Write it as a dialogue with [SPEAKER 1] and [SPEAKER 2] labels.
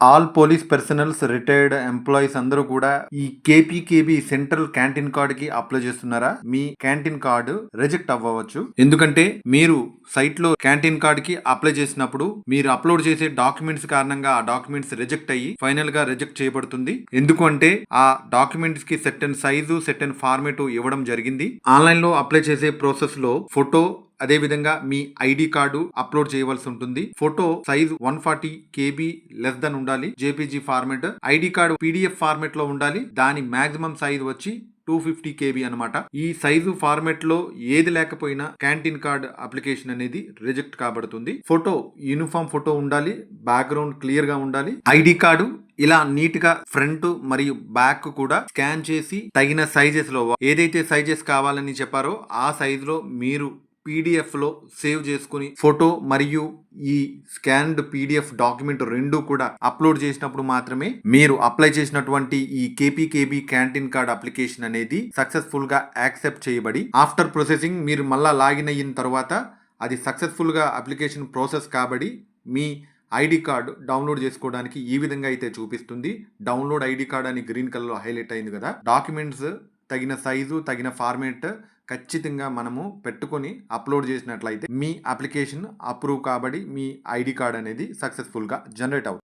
[SPEAKER 1] All police personals, retired employees అందరూ కూడా ఈ కేపీకేబీ సెంట్రల్ క్యాంటీన్ కార్డ్ కి అప్లై చేస్తున్నారా? మీ క్యాంటీన్ కార్డు రిజెక్ట్ అవ్వవచ్చు. ఎందుకంటే మీరు సైట్ లో క్యాంటీన్ కార్డ్ కి అప్లై చేసినప్పుడు మీరు అప్లోడ్ చేసే డాక్యుమెంట్స్ కారణంగా ఆ డాక్యుమెంట్స్ రిజెక్ట్ అయ్యి ఫైనల్ గా రిజెక్ట్ చేయబడుతుంది. ఎందుకంటే ఆ డాక్యుమెంట్స్ కి సెర్టెన్ సైజు, సెర్టెన్ ఫార్మేట్ ఇవ్వడం జరిగింది. ఆన్లైన్ లో అప్లై చేసే ప్రాసెస్ లో ఫోటో, అదే విధంగా మీ ఐడి కార్డు అప్లోడ్ చేయవలసి ఉంటుంది. Photo size 140 KB less than ఉండాలి. JPG format. ID card PDF format లో ఉండాలి. దాని మాక్సిమం సైజ్ వచ్చి 250 KB అనమాట. ఈ సైజు ఫార్మేట్ లో ఏది లేకపోయినా క్యాంటీన్ కార్డ్ అప్లికేషన్ అనేది రిజెక్ట్ కాబడుతుంది. ఫోటో యూనిఫామ్ ఫోటో ఉండాలి. బ్యాక్గ్రౌండ్ క్లియర్ గా ఉండాలి. ఐడి కార్డు ఇలా నీట్ గా ఫ్రంట్ మరియు బ్యాక్ కూడా స్కాన్ చేసి తగిన సైజెస్ లో ఏదైతే సైజెస్ కావాలని చెప్పారో ఆ సైజ్ లో మీరు PDF లో సేవ్ చేసుకుని ఫోటో మరియు ఈ స్కాన్డ్ PDF డాక్యుమెంట్ రెండు కూడా అప్లోడ్ చేసినప్పుడు మాత్రమే మీరు అప్లై చేసినటువంటి ఈ కేపీకేబీ క్యాంటీన్ కార్డ్ అప్లికేషన్ అనేది సక్సెస్ఫుల్ గా యాక్సెప్ట్ చేయబడి ఆఫ్టర్ ప్రొసెసింగ్ మీరు మళ్ళా లాగిన్ అయిన తర్వాత అది సక్సెస్ఫుల్ గా అప్లికేషన్ ప్రాసెస్ కాబడి మీ ఐడి కార్డు డౌన్లోడ్ చేసుకోవడానికి ఈ విధంగా అయితే చూపిస్తుంది. డౌన్లోడ్ ఐడి కార్డ్ అని గ్రీన్ కలర్ లో హైలైట్ అయింది కదా. డాక్యుమెంట్స్ తగిన సైజు, తగిన ఫార్మేట్ ఖచ్చితంగా మనము పెట్టుకొని అప్లోడ్ చేసినట్లయితే మీ అప్లికేషన్ అప్రూవ్ కాబడి మీ ఐడి కార్డ్ అనేది సక్సెస్ఫుల్గా జనరేట్ అవుతుంది.